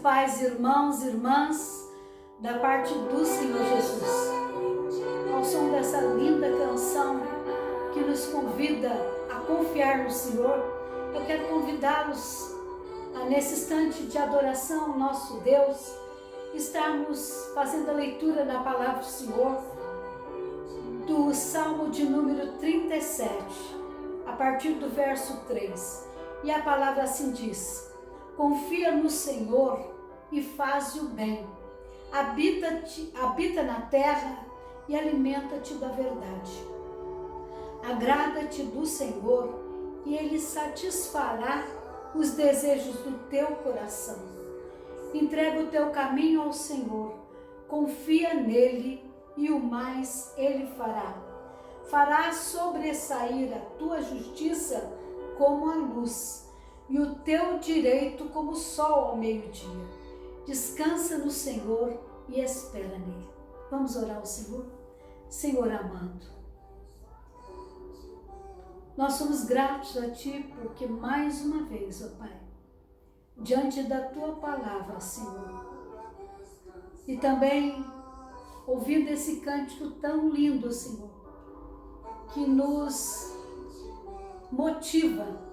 paz, irmãos e irmãs, da parte do Senhor Jesus. Ao som dessa linda canção que nos convida a confiar no Senhor, eu quero convidá-los a, nesse instante de adoração ao nosso Deus, estarmos fazendo a leitura da palavra do Senhor, do Salmo de número 37, a partir do verso 3. E a palavra assim diz: confia no Senhor e faz o bem. Habita na terra e alimenta-te da verdade. Agrada-te do Senhor e Ele satisfará os desejos do teu coração. Entrega o teu caminho ao Senhor, confia nele e o mais Ele fará. Fará sobressair a tua justiça como a luz e o teu direito como o sol ao meio-dia. Descansa no Senhor e espera nele. Vamos orar ao Senhor? Senhor amado, nós somos gratos a Ti porque mais uma vez, ó Pai, diante da Tua palavra, Senhor, e também ouvindo esse cântico tão lindo, Senhor, que nos motiva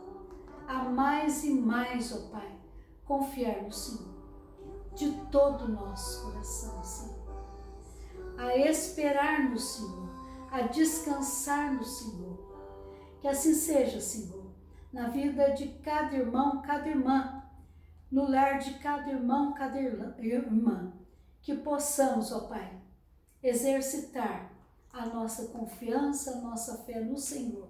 a mais e mais, ó Pai, confiar no Senhor, de todo o nosso coração, Senhor, a esperar no Senhor, a descansar no Senhor. Que assim seja, Senhor, na vida de cada irmão, cada irmã, no lar de cada irmão, cada irmã, que possamos, ó Pai, exercitar a nossa confiança, a nossa fé no Senhor.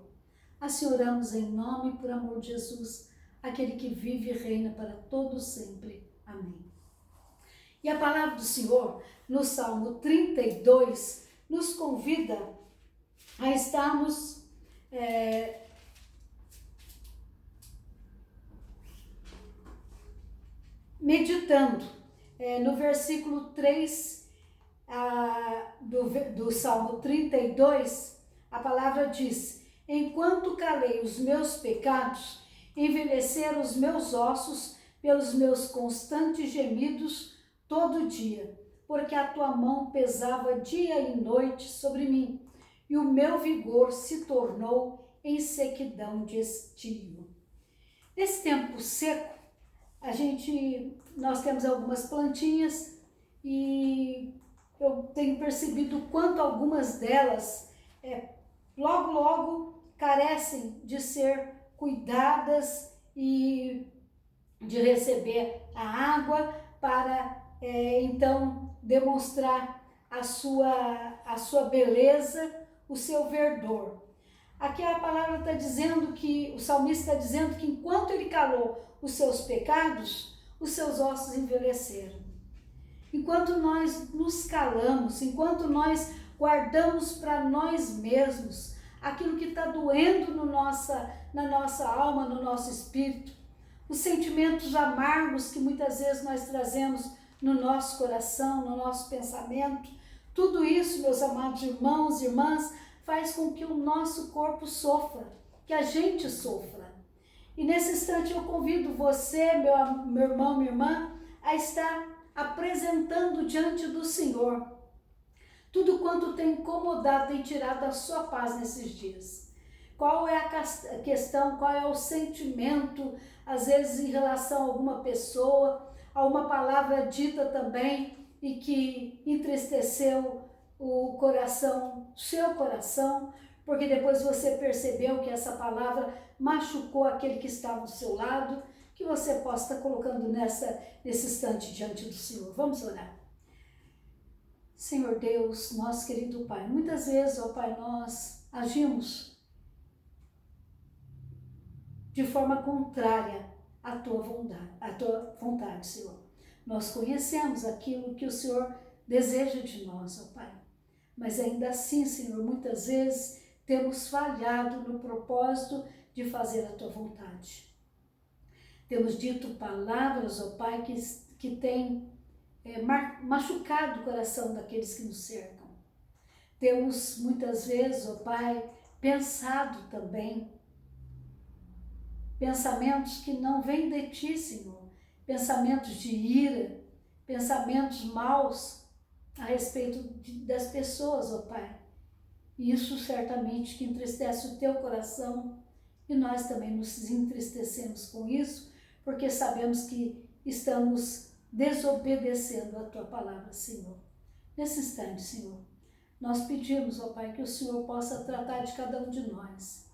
Assim oramos em nome e por amor de Jesus, aquele que vive e reina para todo sempre. Amém. E a palavra do Senhor, no Salmo 32, nos convida a estarmos meditando no versículo 3 do Salmo 32, a palavra diz: enquanto calei os meus pecados, envelheceram os meus ossos pelos meus constantes gemidos todo dia, porque a tua mão pesava dia e noite sobre mim, e o meu vigor se tornou em sequidão de estio. Nesse tempo seco, nós temos algumas plantinhas e eu tenho percebido quanto algumas delas logo carecem de ser cuidadas e de receber a água para então demonstrar a sua beleza, o seu verdor. Aqui a palavra está dizendo que, o salmista está dizendo que enquanto ele calou os seus pecados, os seus ossos envelheceram. Enquanto nós nos calamos, enquanto nós guardamos para nós mesmos aquilo que está doendo na nossa alma, no nosso espírito, os sentimentos amargos que muitas vezes nós trazemos no nosso coração, no nosso pensamento, tudo isso, meus amados irmãos e irmãs, faz com que o nosso corpo sofra, que a gente sofra. E nesse instante eu convido você, meu irmão, minha irmã, a estar apresentando diante do Senhor tudo quanto tem incomodado, tem tirado a sua paz nesses dias. Qual é a questão, qual é o sentimento, às vezes em relação a alguma pessoa, a uma palavra dita também e que entristeceu o coração, seu coração, porque depois você percebeu que essa palavra machucou aquele que estava do seu lado, que você possa estar colocando nesse instante diante do Senhor. Vamos orar. Senhor Deus, nosso querido Pai, muitas vezes, ó Pai, nós agimos de forma contrária à tua vontade, Senhor. Nós conhecemos aquilo que o Senhor deseja de nós, ó Pai. Mas ainda assim, Senhor, muitas vezes temos falhado no propósito de fazer a tua vontade. Temos dito palavras, ó Pai, que têm machucado o coração daqueles que nos cercam. Temos muitas vezes, ó Pai, pensado também pensamentos que não vêm de Ti, Senhor, pensamentos de ira, pensamentos maus a respeito das pessoas, ó Pai. Isso certamente que entristece o teu coração e nós também nos entristecemos com isso, porque sabemos que estamos desobedecendo a tua palavra, Senhor. Nesse instante, Senhor, nós pedimos, ó Pai, que o Senhor possa tratar de cada um de nós.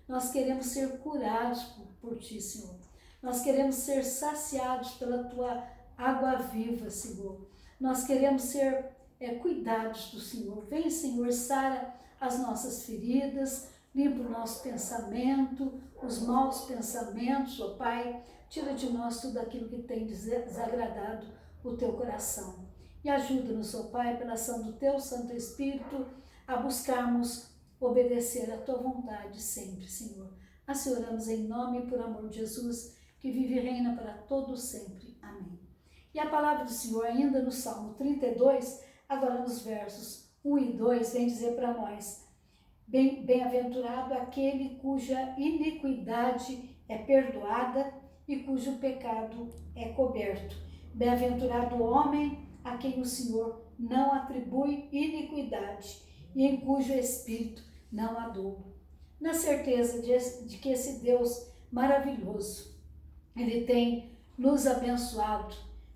Nós queremos ser curados por ti, Senhor. Nós queremos ser saciados pela tua água viva, Senhor. Nós queremos ser cuidados do Senhor. Vem, Senhor, sara as nossas feridas, limpa o nosso pensamento, os maus pensamentos, ó Pai. Tira de nós tudo aquilo que tem desagradado o teu coração. E ajuda-nos, ó Pai, pela ação do teu Santo Espírito, a buscarmos obedecer à tua vontade sempre, Senhor. Assim oramos em nome e por amor de Jesus, que vive e reina para todos sempre. Amém. E a palavra do Senhor, ainda no Salmo 32, agora nos versos 1 e 2, vem dizer para nós: bem-aventurado aquele cuja iniquidade é perdoada e cujo pecado é coberto. Bem-aventurado o homem a quem o Senhor não atribui iniquidade e em cujo espírito não há dolo. Na certeza de que esse Deus maravilhoso, Ele tem nos abençoado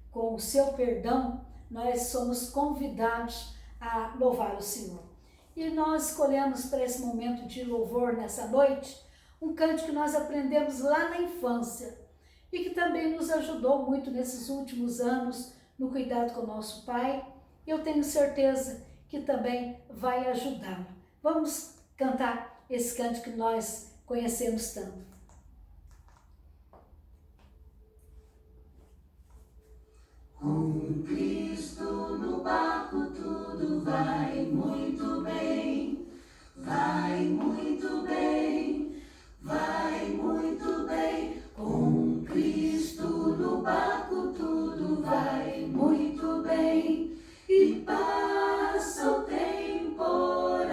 com o seu perdão, nós somos convidados a louvar o Senhor. E nós escolhemos para esse momento de louvor nessa noite um cântico que nós aprendemos lá na infância e que também nos ajudou muito nesses últimos anos no cuidado com o nosso Pai. Eu tenho certeza que também vai ajudá-lo. Vamos cantar esse cântico que nós conhecemos tanto. Com Cristo no barco tudo vai muito bem, vai muito bem, vai muito bem. Com Cristo no barco tudo vai muito bem e passa o temporal,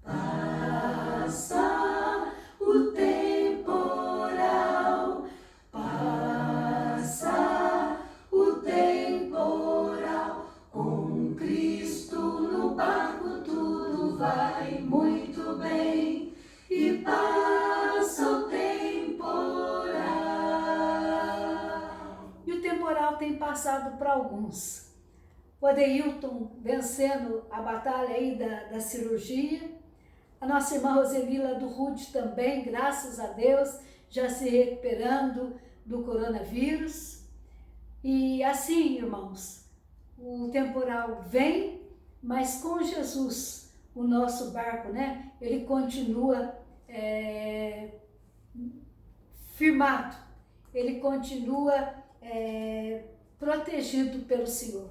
passa o temporal, passa o temporal. Com Cristo no barco tudo vai muito bem e passa o temporal. E o temporal tem passado para alguns. O Adeilton vencendo a batalha aí da cirurgia. A nossa irmã Roselila do Rude também, graças a Deus, já se recuperando do coronavírus. E assim, irmãos, o temporal vem, mas com Jesus, o nosso barco, né? Ele continua firmado, ele continua protegido pelo Senhor.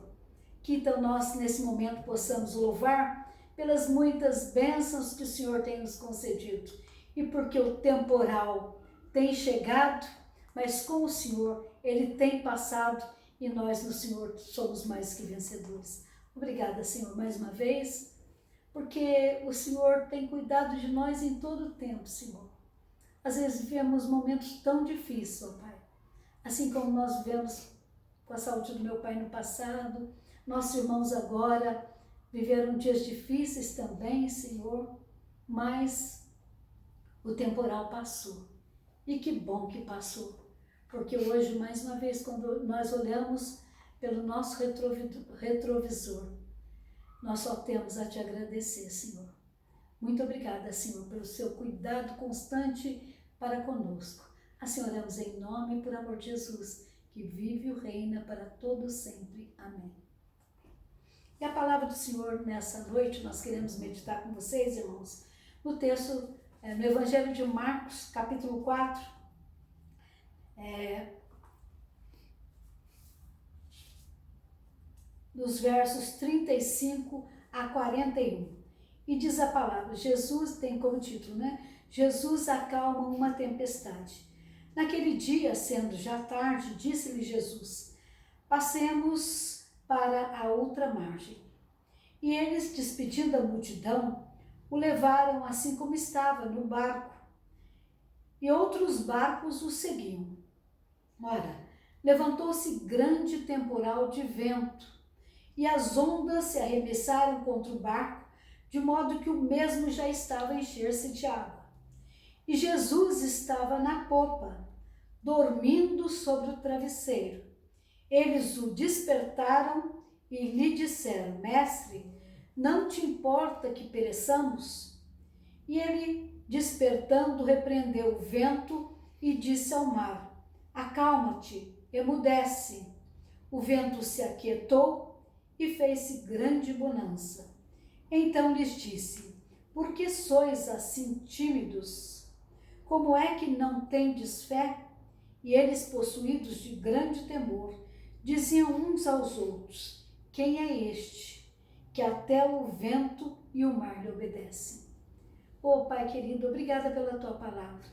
Que então nós, nesse momento, possamos louvar pelas muitas bênçãos que o Senhor tem nos concedido. E porque o temporal tem chegado, mas com o Senhor ele tem passado e nós no Senhor somos mais que vencedores. Obrigada, Senhor, mais uma vez, porque o Senhor tem cuidado de nós em todo o tempo, Senhor. Às vezes vivemos momentos tão difíceis, ó Pai, assim como nós vivemos com a saúde do meu pai no passado, nossos irmãos agora viveram dias difíceis também, Senhor, mas o temporal passou. E que bom que passou, porque hoje, mais uma vez, quando nós olhamos pelo nosso retrovisor, nós só temos a te agradecer, Senhor. Muito obrigada, Senhor, pelo seu cuidado constante para conosco. Assim oramos em nome e por amor de Jesus, que vive e reina para todos sempre. Amém. E a palavra do Senhor nessa noite, nós queremos meditar com vocês, irmãos, no texto, no Evangelho de Marcos, capítulo 4, dos versos 35 a 41. E diz a palavra, Jesus tem como título, né? Jesus acalma uma tempestade. Naquele dia, sendo já tarde, disse-lhe Jesus, passemos para a outra margem. E eles, despedindo a multidão, o levaram assim como estava, no barco. E outros barcos o seguiam. Ora, levantou-se grande temporal de vento, e as ondas se arremessaram contra o barco, de modo que o mesmo já estava a encher-se de água. E Jesus estava na popa, dormindo sobre o travesseiro. Eles o despertaram e lhe disseram: Mestre, não te importa que pereçamos? E ele, despertando, repreendeu o vento e disse ao mar: Acalma-te, emudece. O vento se aquietou e fez-se grande bonança. Então lhes disse: Por que sois assim tímidos? Como é que não tendes fé? E eles, possuídos de grande temor, diziam uns aos outros: Quem é este, que até o vento e o mar lhe obedecem? Ó Pai querido, obrigada pela tua palavra.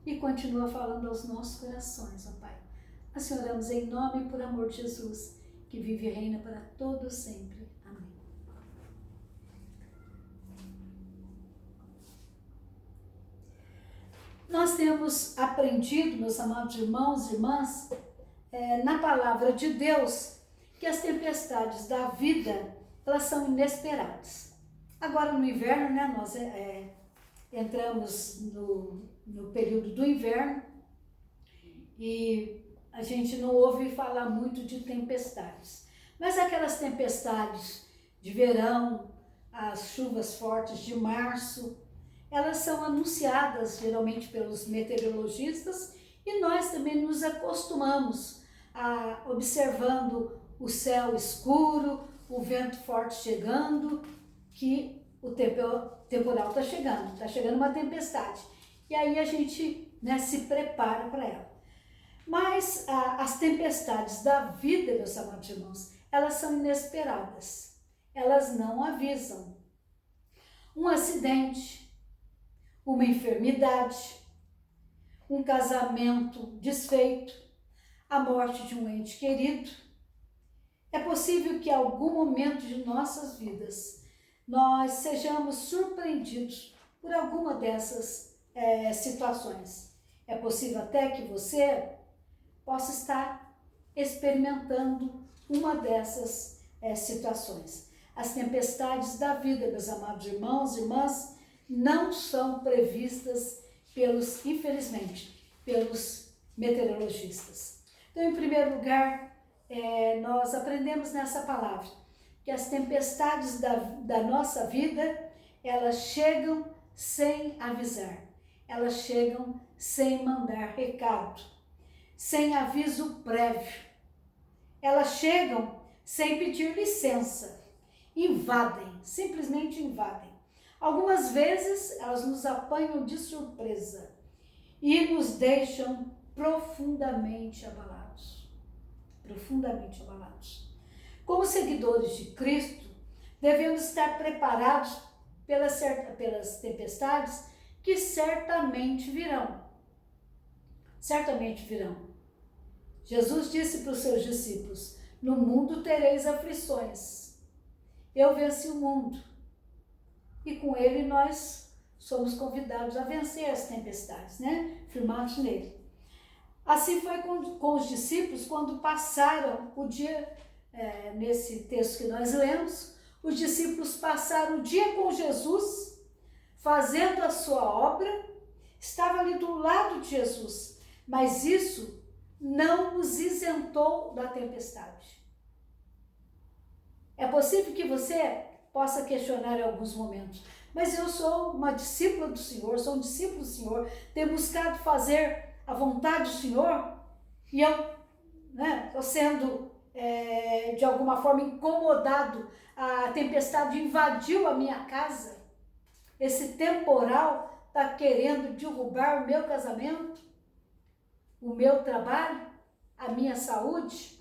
E continua falando aos nossos corações, ó Pai. Assim oramos em nome e por amor de Jesus, que vive e reina para todos sempre. Amém. Nós temos aprendido, meus amados irmãos e irmãs, na palavra de Deus, que as tempestades da vida, elas são inesperadas. Agora no inverno, né, nós entramos no período do inverno e a gente não ouve falar muito de tempestades. Mas aquelas tempestades de verão, as chuvas fortes de março, elas são anunciadas geralmente pelos meteorologistas e nós também nos acostumamos a observando o céu escuro, o vento forte chegando, que o temporal está chegando uma tempestade. E aí a gente, né, se prepara para ela. Mas as tempestades da vida, meus amados irmãos, elas são inesperadas. Elas não avisam. Um acidente, uma enfermidade, um casamento desfeito, a morte de um ente querido. É possível que em algum momento de nossas vidas nós sejamos surpreendidos por alguma dessas situações. É possível até que você possa estar experimentando uma dessas situações. As tempestades da vida, meus amados irmãos e irmãs, não são previstas infelizmente, pelos meteorologistas. Então, em primeiro lugar, nós aprendemos nessa palavra que as tempestades da nossa vida, elas chegam sem avisar, elas chegam sem mandar recado, sem aviso prévio, elas chegam sem pedir licença, invadem, simplesmente invadem. Algumas vezes elas nos apanham de surpresa e nos deixam profundamente abalados. Profundamente abalados. Como seguidores de Cristo, devemos estar preparados pelas tempestades que certamente virão. Certamente virão. Jesus disse para os seus discípulos: no mundo tereis aflições. Eu venci o mundo. E com ele nós somos convidados a vencer as tempestades, né? Firmados nele. Assim foi com os discípulos quando passaram o dia, nesse texto que nós lemos, os discípulos passaram o dia com Jesus, fazendo a sua obra, estava ali do lado de Jesus, mas isso não os isentou da tempestade. É possível que você possa questionar em alguns momentos, mas eu sou uma discípula do Senhor, sou um discípulo do Senhor, tenho buscado fazer a vontade do Senhor, e eu estou sendo de alguma forma incomodado, a tempestade invadiu a minha casa, esse temporal está querendo derrubar o meu casamento, o meu trabalho, a minha saúde.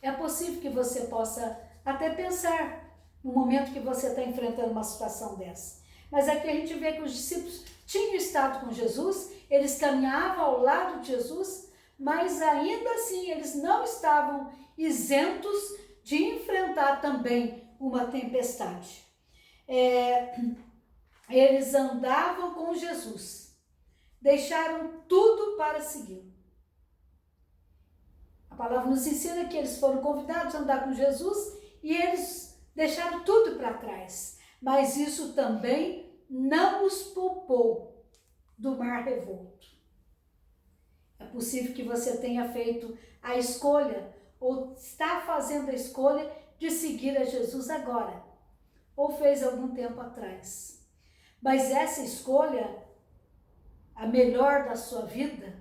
É possível que você possa até pensar no momento que você está enfrentando uma situação dessa. Mas aqui a gente vê que os discípulos tinham estado com Jesus, eles caminhavam ao lado de Jesus, mas ainda assim eles não estavam isentos de enfrentar também uma tempestade. Eles andavam com Jesus, deixaram tudo para seguir. palavra nos ensina que eles foram convidados a andar com Jesus e eles deixaram tudo para trás. Mas isso também não os poupou do mar revolto. É possível que você tenha feito a escolha ou está fazendo a escolha de seguir a Jesus agora, ou fez algum tempo atrás. Mas essa escolha, a melhor da sua vida,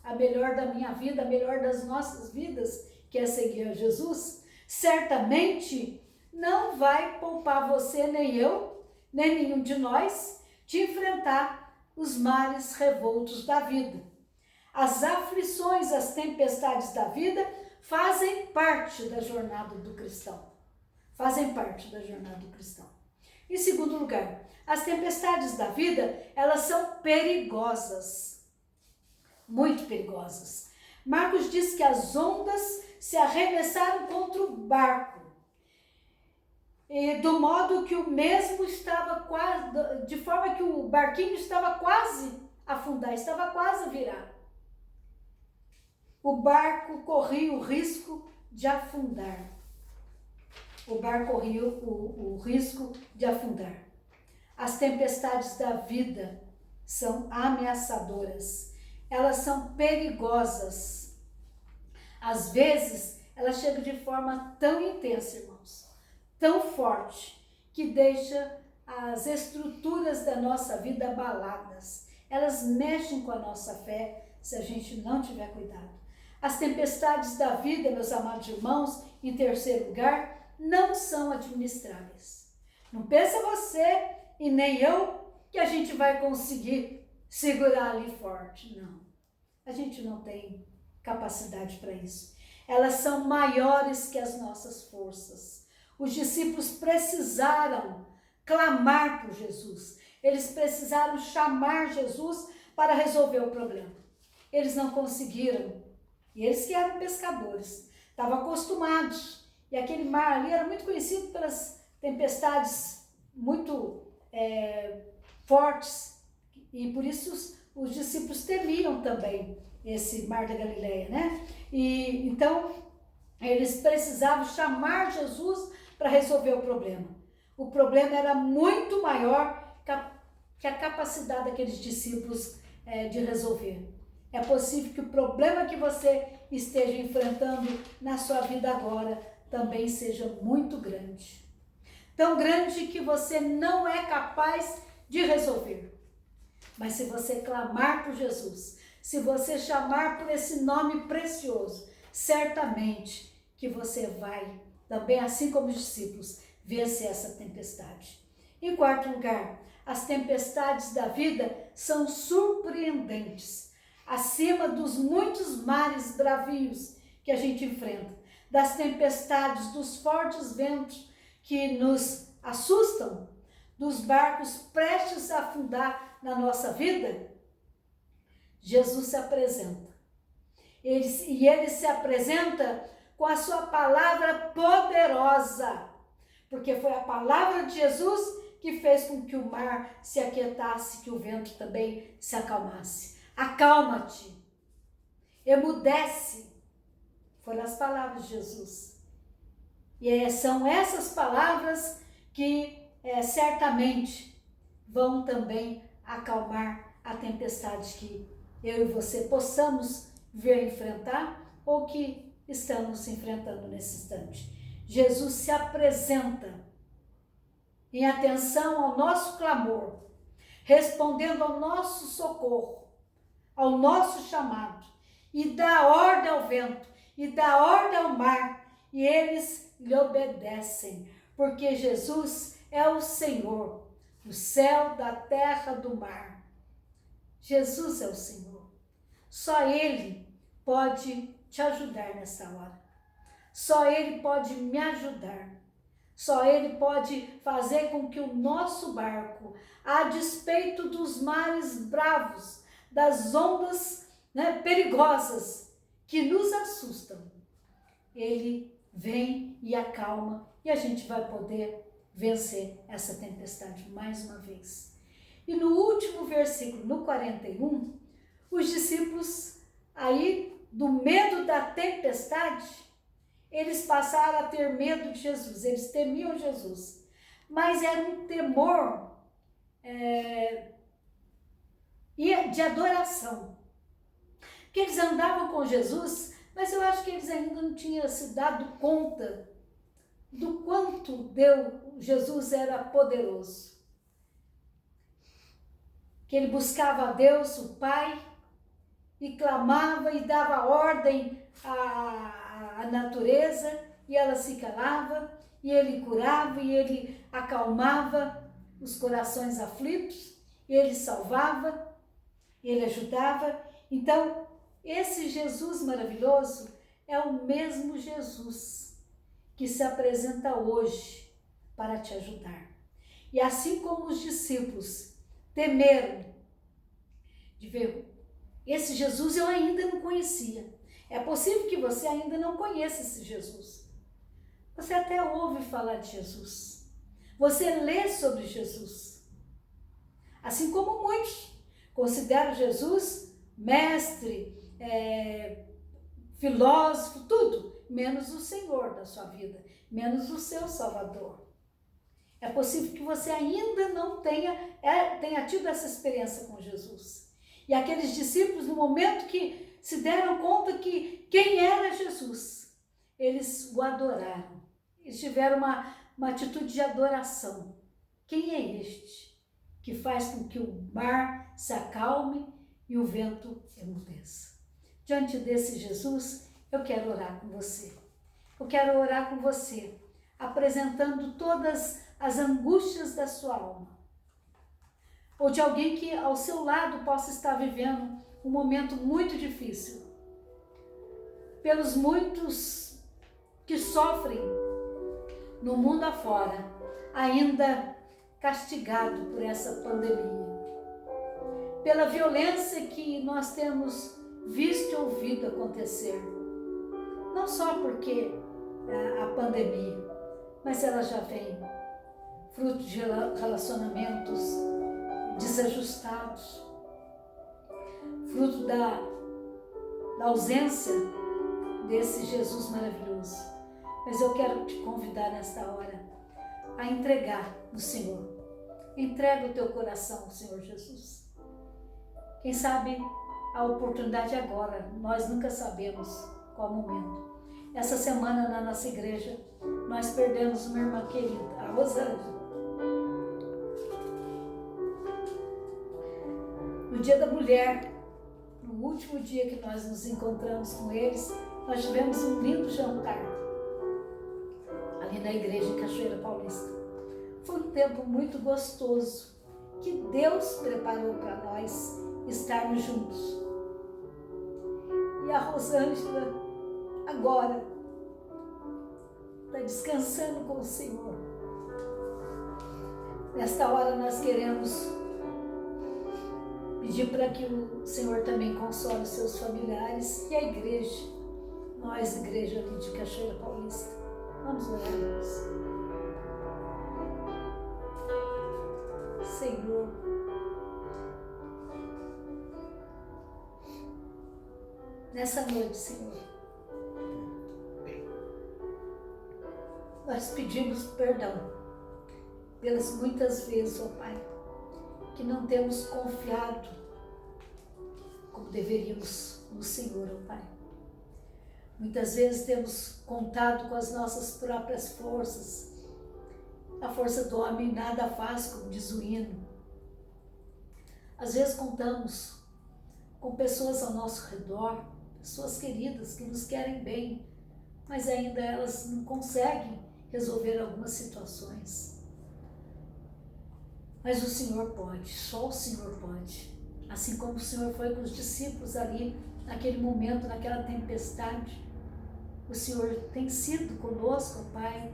a melhor da minha vida, a melhor das nossas vidas, que é seguir a Jesus, certamente não vai poupar você, nem eu, nem nenhum de nós, de enfrentar os mares revoltos da vida. As aflições, as tempestades da vida fazem parte da jornada do cristão. Fazem parte da jornada do cristão. Em segundo lugar, as tempestades da vida, elas são perigosas. Muito perigosas. Marcos diz que as ondas se arremessaram contra o barco. E do modo que o mesmo estava quase, de forma que o barquinho estava quase a afundar, estava quase a virar. O barco corria o risco de afundar. O barco corria o risco de afundar. As tempestades da vida são ameaçadoras. Elas são perigosas. Às vezes, elas chegam de forma tão intensa, irmãos, tão forte, que deixa as estruturas da nossa vida abaladas. Elas mexem com a nossa fé se a gente não tiver cuidado. As tempestades da vida, meus amados irmãos, em terceiro lugar, não são administráveis. Não pensa você e nem eu que a gente vai conseguir segurar ali forte. Não. A gente não tem capacidade para isso. Elas são maiores que as nossas forças. Os discípulos precisaram clamar por Jesus. Eles precisaram chamar Jesus para resolver o problema. Eles não conseguiram. E eles que eram pescadores, estavam acostumados. E aquele mar ali era muito conhecido pelas tempestades muito fortes. E por isso os discípulos temiam também esse mar da Galileia, né? E então eles precisavam chamar Jesus para resolver o problema. O problema era muito maior que a capacidade daqueles discípulos de resolver. É possível que o problema que você esteja enfrentando na sua vida agora também seja muito grande. Tão grande que você não é capaz de resolver. Mas se você clamar por Jesus, se você chamar por esse nome precioso, certamente que você vai, também assim como os discípulos, vencer essa tempestade. Em quarto lugar, as tempestades da vida são surpreendentes, acima dos muitos mares bravios que a gente enfrenta, das tempestades, dos fortes ventos que nos assustam, dos barcos prestes a afundar na nossa vida. Jesus se apresenta. Ele se apresenta com a sua palavra poderosa, porque foi a palavra de Jesus que fez com que o mar se aquietasse, que o vento também se acalmasse. Acalma-te, emudece, foram as palavras de Jesus. E são essas palavras que certamente vão também acalmar a tempestade que eu e você possamos vir enfrentar ou que estamos enfrentando nesse instante. Jesus se apresenta em atenção ao nosso clamor, respondendo ao nosso socorro, ao nosso chamado, e dá ordem ao vento, e dá ordem ao mar, e eles lhe obedecem, porque Jesus é o Senhor, do céu, da terra, do mar. Jesus é o Senhor. Só Ele pode te ajudar nessa hora. Só Ele pode me ajudar. Só Ele pode fazer com que o nosso barco, a despeito dos mares bravos, das ondas perigosas que nos assustam, Ele vem e acalma e a gente vai poder vencer essa tempestade mais uma vez. E no último versículo, no 41, os discípulos aí do medo da tempestade, eles passaram a ter medo de Jesus, eles temiam Jesus. Mas era um temor de adoração. Porque eles andavam com Jesus, mas eu acho que eles ainda não tinham se dado conta do quanto Jesus era poderoso. Que ele buscava a Deus, o Pai, e clamava e dava ordem à natureza, e ela se calava, e ele curava, e ele acalmava os corações aflitos, e ele salvava, e ele ajudava. Então, esse Jesus maravilhoso é o mesmo Jesus que se apresenta hoje para te ajudar. E assim como os discípulos temeram de ver esse Jesus, eu ainda não conhecia. É possível que você ainda não conheça esse Jesus. Você até ouve falar de Jesus. Você lê sobre Jesus. Assim como muitos consideram Jesus mestre, filósofo, tudo, menos o Senhor da sua vida, menos o seu Salvador. É possível que você ainda não tenha tido essa experiência com Jesus. E aqueles discípulos, no momento que se deram conta que quem era Jesus, eles o adoraram. Eles tiveram uma atitude de adoração. Quem é este que faz com que o mar se acalme e o vento emudeça? Diante desse Jesus, eu quero orar com você. Eu quero orar com você, apresentando todas as angústias da sua alma. Ou de alguém que ao seu lado possa estar vivendo um momento muito difícil. Pelos muitos que sofrem no mundo afora, ainda castigado por essa pandemia. Pela violência que nós temos visto e ouvido acontecer. Não só porque a pandemia, mas ela já vem fruto de relacionamentos desajustados, fruto da ausência desse Jesus maravilhoso. Mas eu quero te convidar nesta hora a entregar no Senhor. Entrega o teu coração ao Senhor Jesus. Quem sabe a oportunidade agora, nós nunca sabemos qual o momento. Essa semana na nossa igreja, nós perdemos uma irmã querida, a Rosângela. No Dia da Mulher, no último dia que nós nos encontramos com eles, nós tivemos um lindo jantar ali na igreja em Cachoeira Paulista. Foi um tempo muito gostoso que Deus preparou para nós estarmos juntos. E a Rosângela agora está descansando com o Senhor. Nesta hora nós queremos pedir para que o Senhor também console os seus familiares e a igreja, nós, igreja ali de Cachoeira Paulista. Vamos orar, irmãos. Senhor, nessa noite, Senhor, nós pedimos perdão pelas muitas vezes, ó Pai, que não temos confiado como deveríamos no Senhor, ó Pai. Muitas vezes temos contado com as nossas próprias forças. A força do homem nada faz, como diz o hino. Às vezes contamos com pessoas ao nosso redor, pessoas queridas que nos querem bem, mas ainda elas não conseguem resolver algumas situações. Mas o Senhor pode, só o Senhor pode. Assim como o Senhor foi com os discípulos ali, naquele momento, naquela tempestade. O Senhor tem sido conosco, Pai,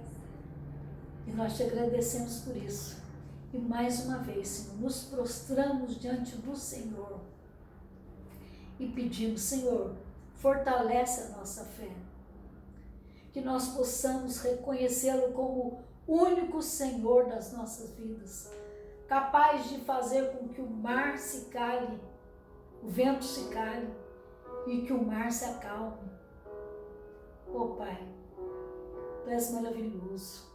e nós te agradecemos por isso. E mais uma vez, Senhor, nos prostramos diante do Senhor e pedimos, Senhor, fortalece a nossa fé. Que nós possamos reconhecê-lo como único Senhor das nossas vidas, capaz de fazer com que o mar se cale, o vento se cale e que o mar se acalme. Oh Pai, Tu és maravilhoso.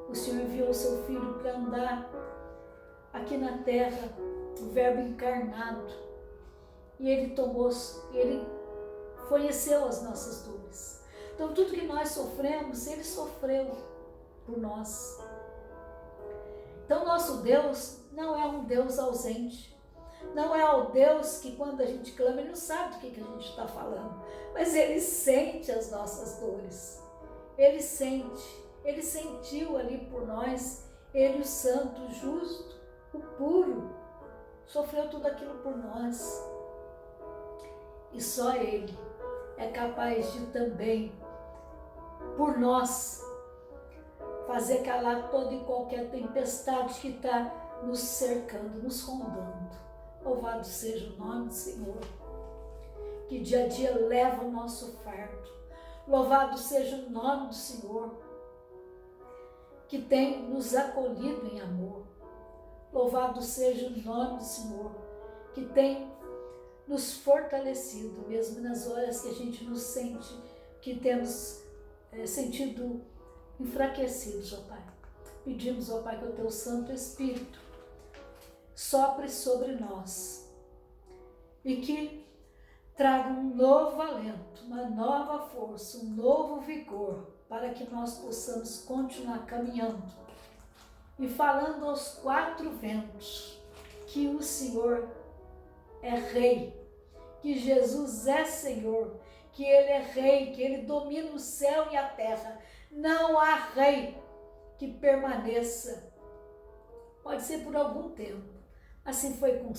O Senhor enviou o Seu Filho para andar aqui na terra, o Verbo encarnado, e Ele conheceu as nossas dores. Então tudo que nós sofremos, Ele sofreu por nós. Então nosso Deus não é um Deus ausente, não é o Deus que quando a gente clama, Ele não sabe do que a gente está falando, mas Ele sente as nossas dores, Ele sente, Ele sentiu ali por nós, Ele o santo, o justo, o puro, sofreu tudo aquilo por nós, e só Ele é capaz de também, por nós, fazer calar toda e qualquer tempestade que está nos cercando, nos rondando. Louvado seja o nome do Senhor, que dia a dia leva o nosso fardo. Louvado seja o nome do Senhor, que tem nos acolhido em amor. Louvado seja o nome do Senhor, que tem nos fortalecido, mesmo nas horas que a gente nos sente, que temos sentido enfraquecidos, ó Pai. Pedimos, ó Pai, que o Teu Santo Espírito sopre sobre nós e que traga um novo alento, uma nova força, um novo vigor, para que nós possamos continuar caminhando e falando aos quatro ventos que o Senhor é Rei, que Jesus é Senhor, que Ele é Rei, que Ele domina o céu e a terra. Não há rei que permaneça, pode ser por algum tempo. Assim foi com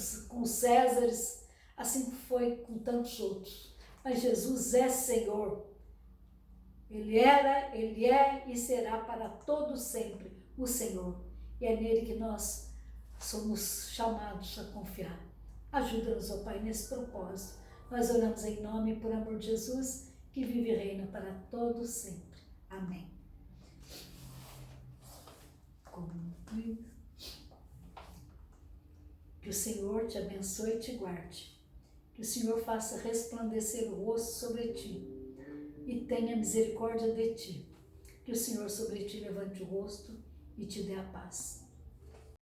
os Césares, assim foi com tantos outros. Mas Jesus é Senhor. Ele era, Ele é e será para todo sempre o Senhor. E é nele que nós somos chamados a confiar. Ajuda-nos, ó Pai, nesse propósito. Nós oramos em nome e por amor de Jesus, que vive e reina para todo sempre. Amém. Que o Senhor te abençoe e te guarde. Que o Senhor faça resplandecer o rosto sobre ti e tenha misericórdia de ti. Que o Senhor sobre ti levante o rosto e te dê a paz.